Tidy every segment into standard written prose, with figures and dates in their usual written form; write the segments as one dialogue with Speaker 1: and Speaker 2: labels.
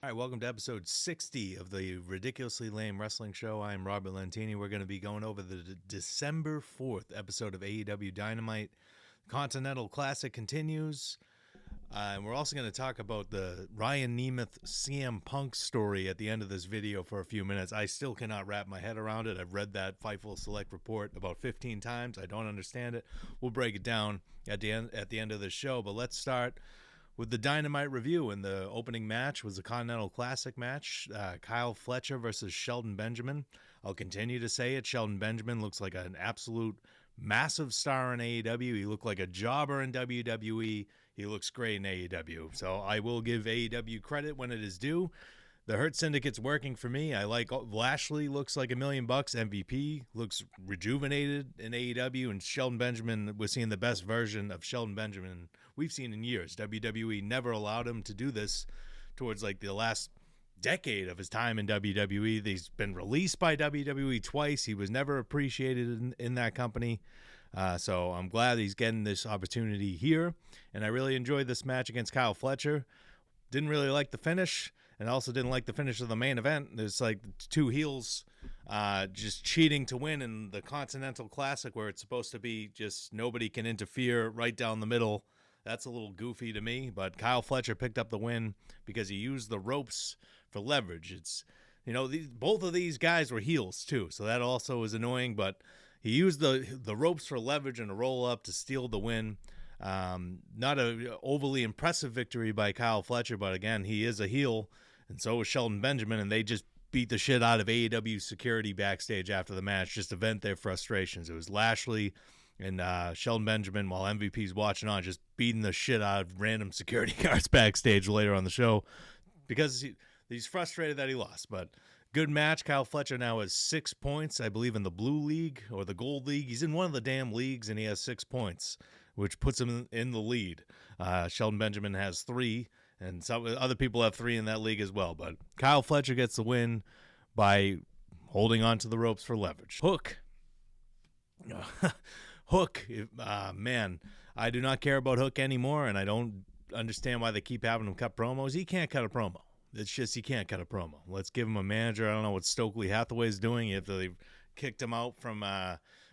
Speaker 1: All right, welcome to episode 60 of the Ridiculously Lame Wrestling Show. I am Robert Lentini. We're going to be going over the December 4th episode of AEW Dynamite. Continental Classic continues. And we're also going to talk about the Ryan Nemeth CM Punk story at the end of this video for a few minutes. I still cannot wrap my head around it. I've read that Fightful Select report about 15 times. I don't understand it. We'll break it down at the end of the show, but let's start with the Dynamite review. And the opening match was a Continental Classic match, Kyle Fletcher versus Shelton Benjamin. I'll continue to say it. Shelton Benjamin looks like an absolute massive star in AEW. He looked like a jobber in WWE. He looks great in AEW. So I will give AEW credit when it is due. The Hurt Syndicate's working for me. I like Lashley, looks like $1 million. MVP looks rejuvenated in AEW, and Shelton Benjamin, we're seeing the best version of Shelton Benjamin we've seen in years. WWE never allowed him to do this towards like the last decade of his time in WWE. He's been released by WWE twice. He was never appreciated in that company. So I'm glad he's getting this opportunity here. And I really enjoyed this match against Kyle Fletcher. Didn't really like the finish, and also didn't like the finish of the main event. There's like two heels just cheating to win in the Continental Classic, where it's supposed to be just nobody can interfere right down the middle. That's a little goofy to me, but Kyle Fletcher picked up the win because he used the ropes for leverage. It's, both of these guys were heels too, so that also was annoying, but he used the ropes for leverage and a roll up to steal the win. Not a overly impressive victory by Kyle Fletcher, but again, he is a heel, and so is Shelton Benjamin, and they just beat the shit out of AEW security backstage after the match, just to vent their frustrations. It was Lashley and Shelton Benjamin, while MVP's watching on, just beating the shit out of random security guards backstage later on the show because he's frustrated that he lost. But good match. Kyle Fletcher now has 6 points, I believe, in the Blue League or the Gold League. He's in one of the damn leagues, and he has 6 points, which puts him in the lead. Shelton Benjamin has 3, and some other people have 3 in that league as well. But Kyle Fletcher gets the win by holding on to the ropes for leverage. Hook. Hook, man, I do not care about Hook anymore, and I don't understand why they keep having him cut promos. He can't cut a promo. It's just he can't cut a promo. Let's give him a manager. I don't know what Stokely Hathaway's doing. If they kicked him out from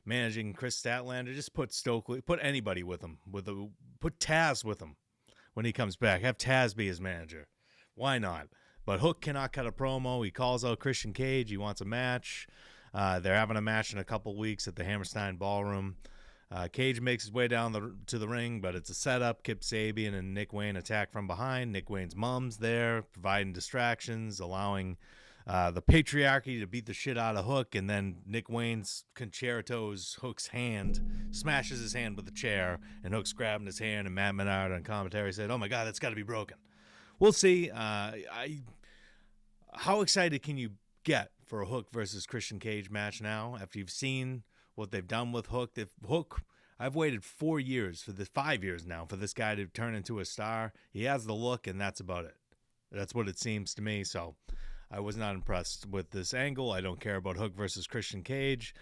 Speaker 1: managing Chris Statlander, just put anybody with him. Put Taz with him when he comes back. Have Taz be his manager. Why not? But Hook cannot cut a promo. He calls out Christian Cage. He wants a match. They're having a match in a couple weeks at the Hammerstein Ballroom. Cage makes his way down to the ring, but it's a setup. Kip Sabian and Nick Wayne attack from behind. Nick Wayne's mom's there, providing distractions, allowing the Patriarchy to beat the shit out of Hook, and then Nick Wayne's concertos Hook's hand, smashes his hand with a chair, and Hook's grabbing his hand, and Matt Menard on commentary said, "Oh my God, that's got to be broken." We'll see. How excited can you get for a Hook versus Christian Cage match now after you've seen what they've done with Hook? I've waited 5 years now for this guy to turn into a star. He has the look, and that's about it. That's what it seems to me. So I was not impressed with this angle. I don't care about Hook versus Christian Cage.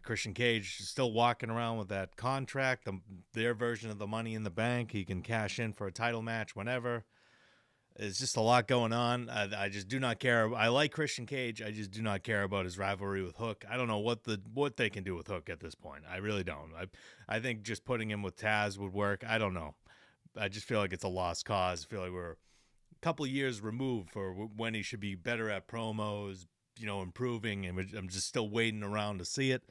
Speaker 1: Christian Cage is still walking around with that contract, their version of the Money in the Bank. He can cash in for a title match whenever. It's just a lot going on. I just do not care. I like Christian Cage. I just do not care about his rivalry with Hook. I don't know what they can do with Hook at this point. I really don't. I think just putting him with Taz would work. I don't know. I just feel like it's a lost cause. I feel like we're a couple of years removed for when he should be better at promos, improving, and I'm just still waiting around to see it.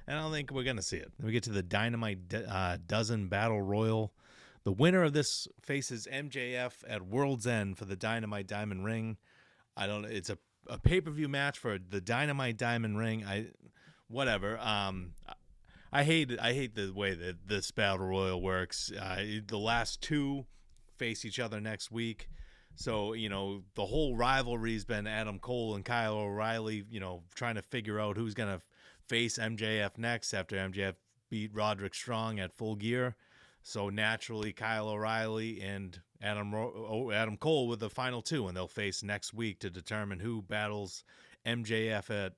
Speaker 1: And I don't think we're going to see it. We get to the Dynamite Dozen Battle Royal. The winner of this faces MJF at World's End for the Dynamite Diamond Ring. It's a pay-per-view match for the Dynamite Diamond Ring. Whatever. I hate the way that this Battle Royal works. The last two face each other next week. So, the whole rivalry's been Adam Cole and Kyle O'Reilly, trying to figure out who's going to face MJF next after MJF beat Roderick Strong at Full Gear. So naturally, Kyle O'Reilly and Adam Cole with the final two, and they'll face next week to determine who battles MJF at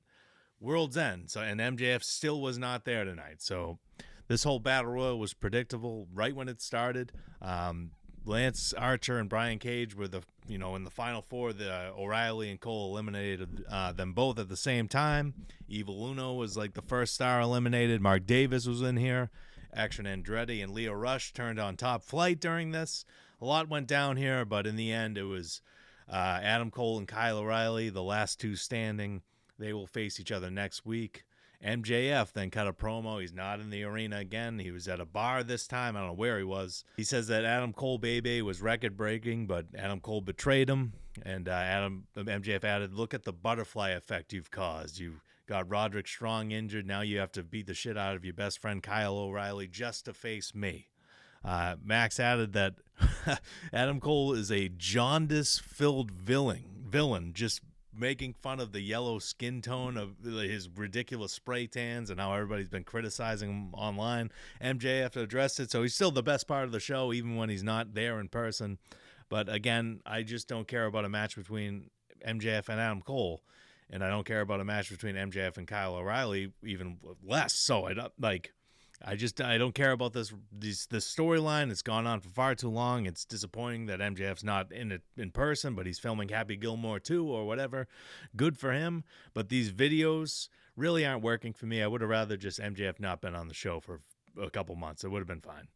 Speaker 1: World's End. So, and MJF still was not there tonight. So this whole battle royal was predictable right when it started. Lance Archer and Brian Cage were in the final four. O'Reilly and Cole eliminated them both at the same time. Evil Uno was like the first star eliminated. Mark Davis was in here. Action Andretti and Leo Rush turned on Top Flight during this. A lot went down here, but in the end, it was Adam Cole and Kyle O'Reilly, the last two standing. They will face each other next week. MJF then cut a promo. He's not in the arena again. He was at a bar this time. I don't know where he was. He says that Adam Cole Bebe was record-breaking, but Adam Cole betrayed him. And MJF added, "Look at the butterfly effect you've caused. You got Roderick Strong injured. Now you have to beat the shit out of your best friend Kyle O'Reilly just to face me." Max added that Adam Cole is a jaundice-filled villain, just making fun of the yellow skin tone of his ridiculous spray tans and how everybody's been criticizing him online. MJF addressed it, so he's still the best part of the show, even when he's not there in person. But again, I just don't care about a match between MJF and Adam Cole, and I don't care about a match between MJF and Kyle O'Reilly even less. So I don't care about this storyline. It's gone on for far too long. It's disappointing that MJF's not in it in person, but he's filming Happy Gilmore 2 or whatever. Good for him. But these videos really aren't working for me. I would have rather just MJF not been on the show for a couple months. It would have been fine.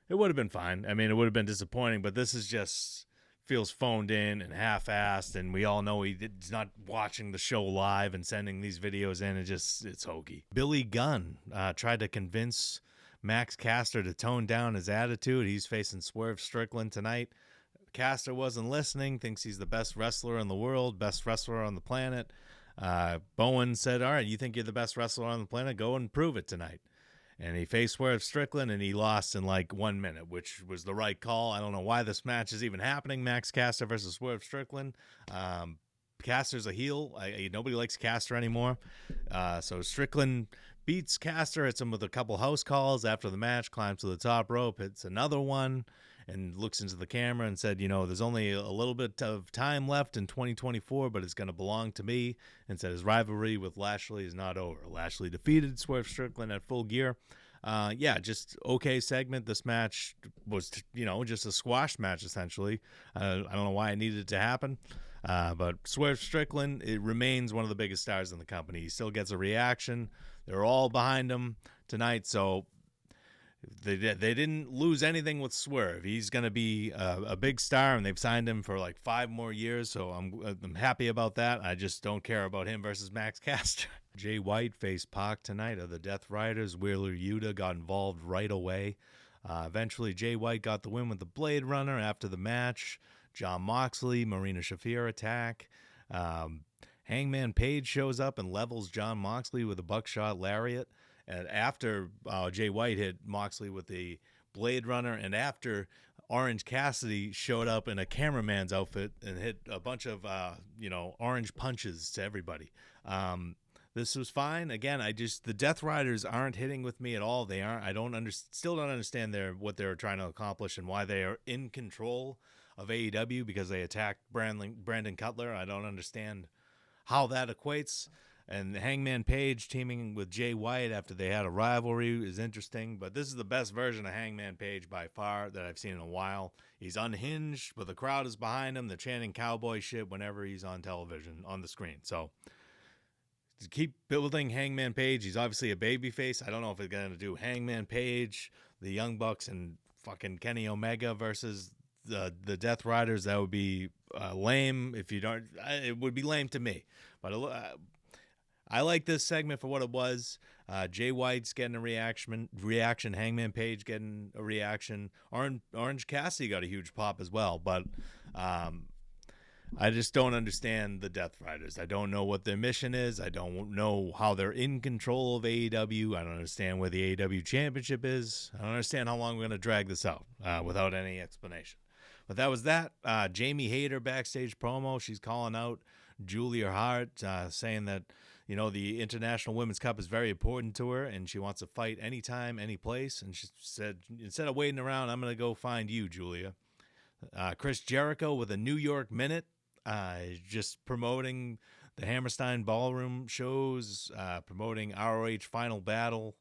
Speaker 1: It would have been fine. I mean, it would have been disappointing, but this is just feels phoned in and half-assed, and we all know he's not watching the show live and sending these videos in. It's hokey. Billy Gunn tried to convince Max Caster to tone down his attitude. He's facing Swerve Strickland tonight. Caster wasn't listening, thinks he's the best wrestler in the world, best wrestler on the planet. Bowen said, "All right, you think you're the best wrestler on the planet? Go and prove it tonight." And he faced Swerve Strickland, and he lost in like 1 minute, which was the right call. I don't know why this match is even happening. Max Caster versus Swerve Strickland. Caster's a heel. Nobody likes Caster anymore. So Strickland beats Caster, hits him with a couple house calls after the match, climbs to the top rope, hits another one, and looks into the camera and said, there's only a little bit of time left in 2024, but it's going to belong to me, and said his rivalry with Lashley is not over. Lashley defeated Swerve Strickland at Full Gear. Just okay segment. This match was, just a squash match, essentially. I don't know why it needed to happen. But Swerve Strickland, it remains one of the biggest stars in the company. He still gets a reaction. They're all behind him tonight, so they didn't lose anything with Swerve. He's going to be a big star, and they've signed him for like 5 more years, so I'm happy about that. I just don't care about him versus Max Caster. Jay White faced Pac tonight of the Death Riders. Wheeler Yuta got involved right away. Eventually, Jay White got the win with the Blade Runner after the match. John Moxley, Marina Shafir attack. Hangman Page shows up and levels John Moxley with a buckshot lariat. And after Jay White hit Moxley with the Blade Runner, and after Orange Cassidy showed up in a cameraman's outfit and hit a bunch of, orange punches to everybody. This was fine. Again, the Death Riders aren't hitting with me at all. They aren't. Still don't understand what they're trying to accomplish and why they are in control of AEW because they attacked Brandon Cutler. I don't understand how that equates. And Hangman Page teaming with Jay White after they had a rivalry is interesting, but this is the best version of Hangman Page by far that I've seen in a while. He's unhinged, but the crowd is behind him. They're chanting cowboy shit whenever he's on television, on the screen. So to keep building Hangman Page. He's obviously a babyface. I don't know if it's going to do Hangman Page, the Young Bucks, and fucking Kenny Omega versus the Death Riders. That would be lame. If you don't, it would be lame to me. But I like this segment for what it was. Jay White's getting a reaction. Hangman Page getting a reaction. Orange Cassidy got a huge pop as well. But I just don't understand the Death Riders. I don't know what their mission is. I don't know how they're in control of AEW. I don't understand where the AEW championship is. I don't understand how long we're going to drag this out without any explanation. But that was that. Jamie Hayter backstage promo. She's calling out Julia Hart, saying that, the International Women's Cup is very important to her, and she wants to fight anytime, any place. And she said, instead of waiting around, I'm going to go find you, Julia. Chris Jericho with a New York Minute, just promoting the Hammerstein Ballroom shows, promoting ROH Final Battle.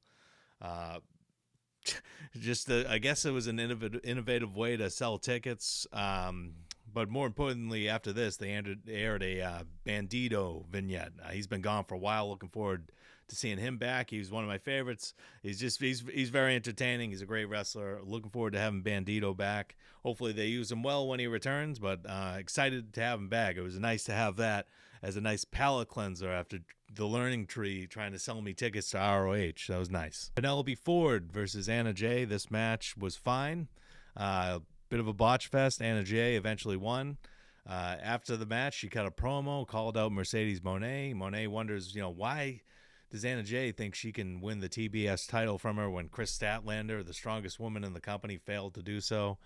Speaker 1: just I guess it was an innovative way to sell tickets. But more importantly, after this, they aired a Bandido vignette. He's been gone for a while. Looking forward to seeing him back. He's one of my favorites. He's very entertaining. He's a great wrestler. Looking forward to having Bandido back. Hopefully they use him well when he returns, but excited to have him back. It was nice to have that as a nice palate cleanser after the learning tree trying to sell me tickets to ROH. That was nice. Penelope Ford versus Anna Jay. This match was fine. Bit of a botch fest. Anna Jay eventually won. After the match, she cut a promo, called out Mercedes Moné. Moné wonders, why does Anna Jay think she can win the TBS title from her when Chris Statlander, the strongest woman in the company, failed to do so?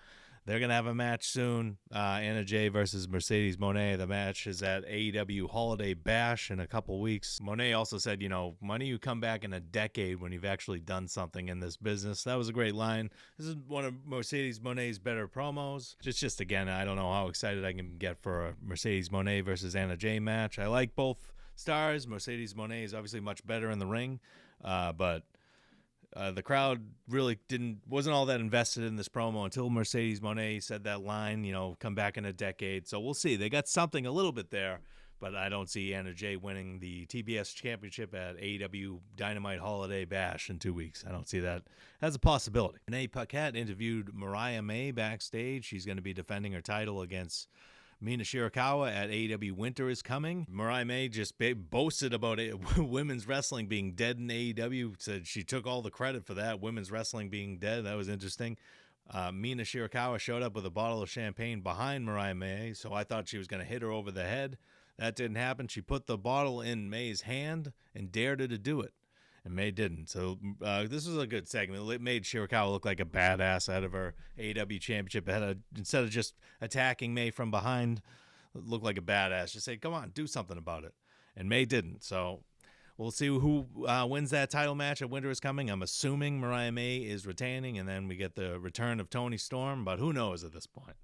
Speaker 1: They're going to have a match soon. Anna Jay versus Mercedes Moné. The match is at AEW Holiday Bash in a couple weeks. Moné also said, when do you come back in a decade when you've actually done something in this business? That was a great line. This is one of Mercedes Moné's better promos. Just again, I don't know how excited I can get for a Mercedes Moné versus Anna Jay match. I like both stars. Mercedes Moné is obviously much better in the ring, but the crowd really wasn't all that invested in this promo until Mercedes Moné said that line, come back in a decade. So we'll see. They got something a little bit there, but I don't see Anna Jay winning the TBS championship at AEW Dynamite Holiday Bash in 2 weeks. I don't see that as a possibility. Renee Paquette interviewed Mariah May backstage. She's going to be defending her title against Mina Shirakawa at AEW Winter is Coming. Mariah May just boasted about women's wrestling being dead in AEW. Said she took all the credit for that, women's wrestling being dead. That was interesting. Mina Shirakawa showed up with a bottle of champagne behind Mariah May, so I thought she was going to hit her over the head. That didn't happen. She put the bottle in May's hand and dared her to do it, and May didn't. So this was a good segment. It made Shirakawa look like a badass out of her AEW championship. Instead of just attacking May from behind, looked like a badass. Just say, come on, do something about it. And May didn't. So we'll see who wins that title match at Winter is Coming. I'm assuming Mariah May is retaining, and then we get the return of Toni Storm, but who knows at this point.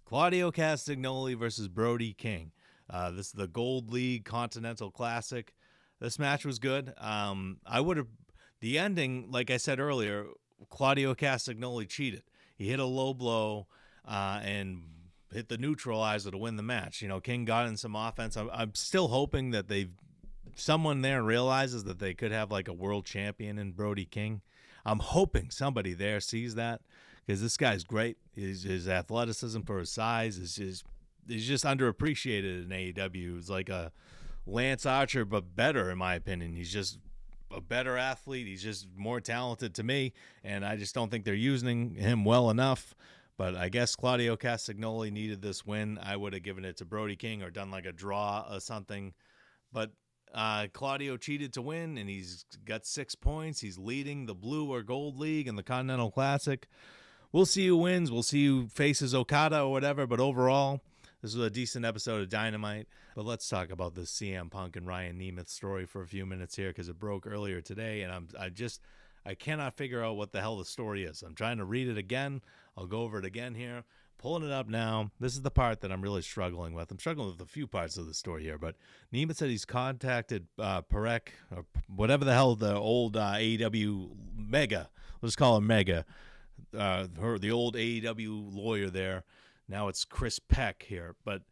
Speaker 1: Claudio Castagnoli versus Brody King. This is the Gold League Continental Classic. This match was good. The ending, like I said earlier, Claudio Castagnoli cheated. He hit a low blow and hit the neutralizer to win the match. King got in some offense. I'm still hoping that someone there realizes that they could have like a world champion in Brody King. I'm hoping somebody there sees that, because this guy's great. His athleticism for his size he's just underappreciated in AEW. He's like a Lance Archer, but better, in my opinion. He's just a better athlete. He's just more talented to me, and I just don't think they're using him well enough. But I guess Claudio Castagnoli needed this win. I would have given it to Brody King or done like a draw or something. But Claudio cheated to win, and he's got 6 points. He's leading the Blue or Gold League in the Continental Classic. We'll see who wins. We'll see who faces Okada or whatever. But overall, this was a decent episode of Dynamite. But let's talk about this CM Punk and Ryan Nemeth story for a few minutes here, because it broke earlier today, and I cannot figure out what the hell the story is. I'm trying to read it again. I'll go over it again here. Pulling it up now. This is the part that I'm really struggling with. I'm struggling with a few parts of the story here, but Nemeth said he's contacted Parekh, or whatever the hell the old AEW Mega, let's call him Mega, the old AEW lawyer there. Now it's Chris Peck here, but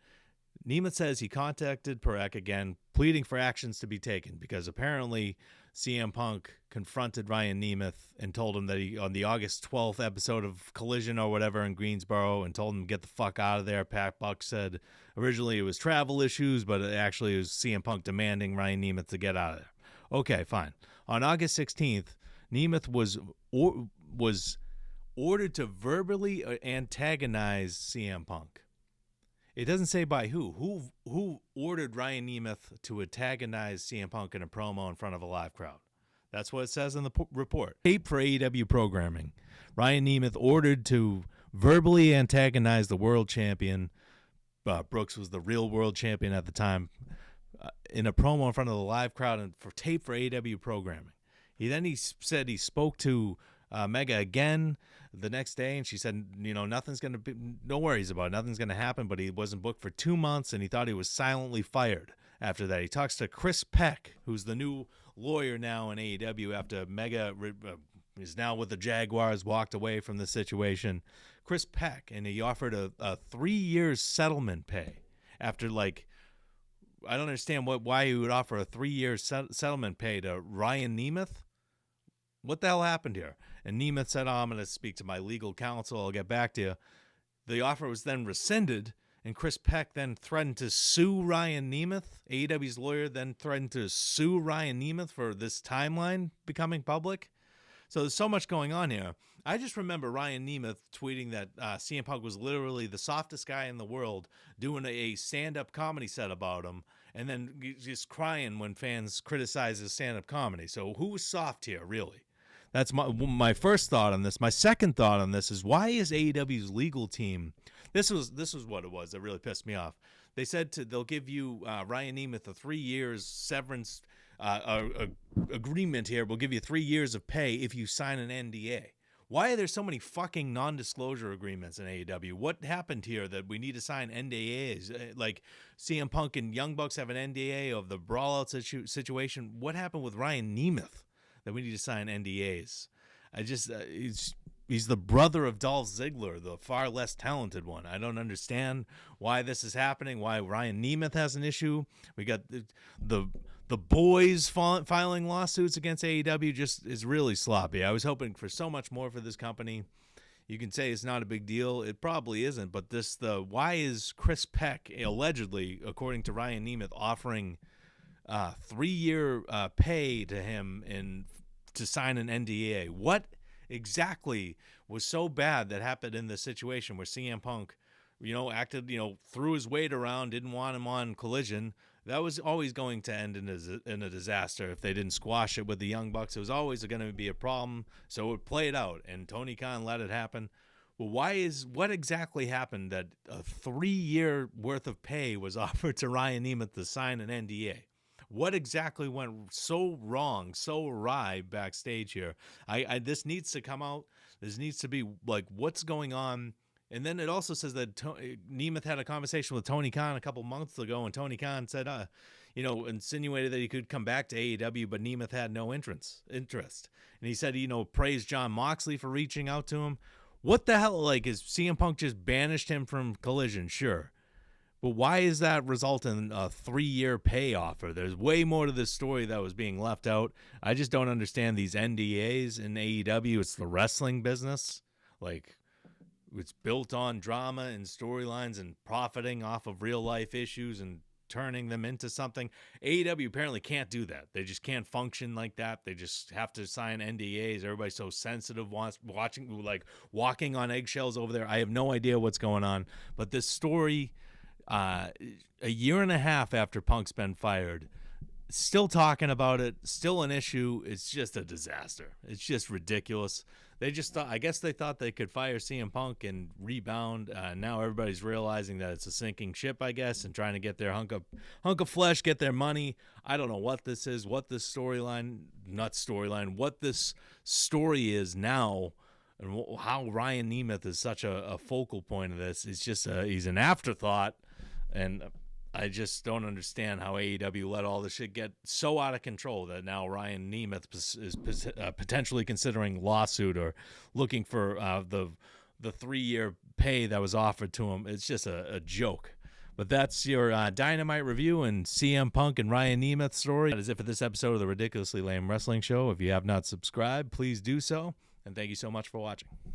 Speaker 1: Nemeth says he contacted Parekh again, pleading for actions to be taken, because apparently CM Punk confronted Ryan Nemeth and told him that on the August 12th episode of Collision or whatever in Greensboro, and told him to get the fuck out of there. Pat Buck said originally it was travel issues, but it actually was CM Punk demanding Ryan Nemeth to get out of there. Okay, fine. On August 16th, Nemeth was ordered to verbally antagonize CM Punk. It doesn't say by who. Who ordered Ryan Nemeth to antagonize CM Punk in a promo in front of a live crowd? That's what it says in the report. Tape for AEW programming. Ryan Nemeth ordered to verbally antagonize the world champion. Brooks was the real world champion at the time. In a promo in front of the live crowd and for tape for AEW programming. He said he spoke to Mega again the next day, and she said, nothing's going to be, no worries about it. Nothing's going to happen, but he wasn't booked for 2 months, and he thought he was silently fired after that. He talks to Chris Peck, who's the new lawyer now in AEW after Mega He's now with the Jaguars, walked away from the situation. Chris Peck, and he offered a 3-year settlement pay after, like, I don't understand why he would offer a 3-year settlement pay to Ryan Nemeth. What the hell happened here? And Nemeth said, I'm going to speak to my legal counsel. I'll get back to you. The offer was then rescinded, and Chris Peck then threatened to sue Ryan Nemeth. AEW's lawyer then threatened to sue Ryan Nemeth for this timeline becoming public. So there's so much going on here. I just remember Ryan Nemeth tweeting that CM Punk was literally the softest guy in the world, doing a stand-up comedy set about him, and then just crying when fans criticize his stand-up comedy. So who was soft here, really? That's my first thought on this. My second thought on this is, why is AEW's legal team? This was what it was that really pissed me off. They said they'll give you Ryan Nemeth a 3 years severance agreement here. We'll give you 3 years of pay if you sign an NDA. Why are there so many fucking non-disclosure agreements in AEW? What happened here that we need to sign NDAs? Like CM Punk and Young Bucks have an NDA of the brawl-out situation. What happened with Ryan Nemeth that we need to sign NDAs? He's the brother of Dolph Ziggler, the far less talented one. I don't understand why this is happening, why Ryan Nemeth has an issue. We got the boys filing lawsuits against AEW. Just is really sloppy. I was hoping for so much more for this company. You can say it's not a big deal. It probably isn't, but why is Chris Peck, allegedly, according to Ryan Nemeth, offering 3-year pay to him to sign an NDA? What exactly was so bad that happened in this situation where CM Punk, acted, threw his weight around, didn't want him on Collision? That was always going to end in a disaster if they didn't squash it with the Young Bucks. It was always going to be a problem, so it played out, and Tony Khan let it happen. Well, what exactly happened that a 3-year worth of pay was offered to Ryan Nemeth to sign an NDA? What exactly went so wrong, so awry backstage here? This needs to come out. This needs to be like, what's going on? And then it also says that Nemeth had a conversation with Tony Khan a couple months ago, and Tony Khan said, insinuated that he could come back to AEW, but Nemeth had no interest. And he said, praised John Moxley for reaching out to him. What the hell? Like, is CM Punk just banished him from Collision? Sure. But why is that result in a 3-year pay offer? There's way more to this story that was being left out. I just don't understand these NDAs in AEW. It's the wrestling business. Like, it's built on drama and storylines and profiting off of real life issues and turning them into something. AEW apparently can't do that. They just can't function like that. They just have to sign NDAs. Everybody's so sensitive, walking on eggshells over there. I have no idea what's going on. But this story, a year and a half after Punk's been fired, still talking about it, still an issue. It's just a disaster. It's just ridiculous. I guess they thought they could fire CM Punk and rebound. Now everybody's realizing that it's a sinking ship, I guess, and trying to get their hunk of flesh, get their money. I don't know what this is, what this what this story is now, and how Ryan Nemeth is such a focal point of this. It's just he's an afterthought, and I just don't understand how AEW let all this shit get so out of control that now Ryan Nemeth is potentially considering lawsuit or looking for the 3-year pay that was offered to him. It's just a joke. But that's your Dynamite review and CM Punk and Ryan Nemeth story. That is it for this episode of the Ridiculously Lame Wrestling Show. If you have not subscribed, please do so. And thank you so much for watching.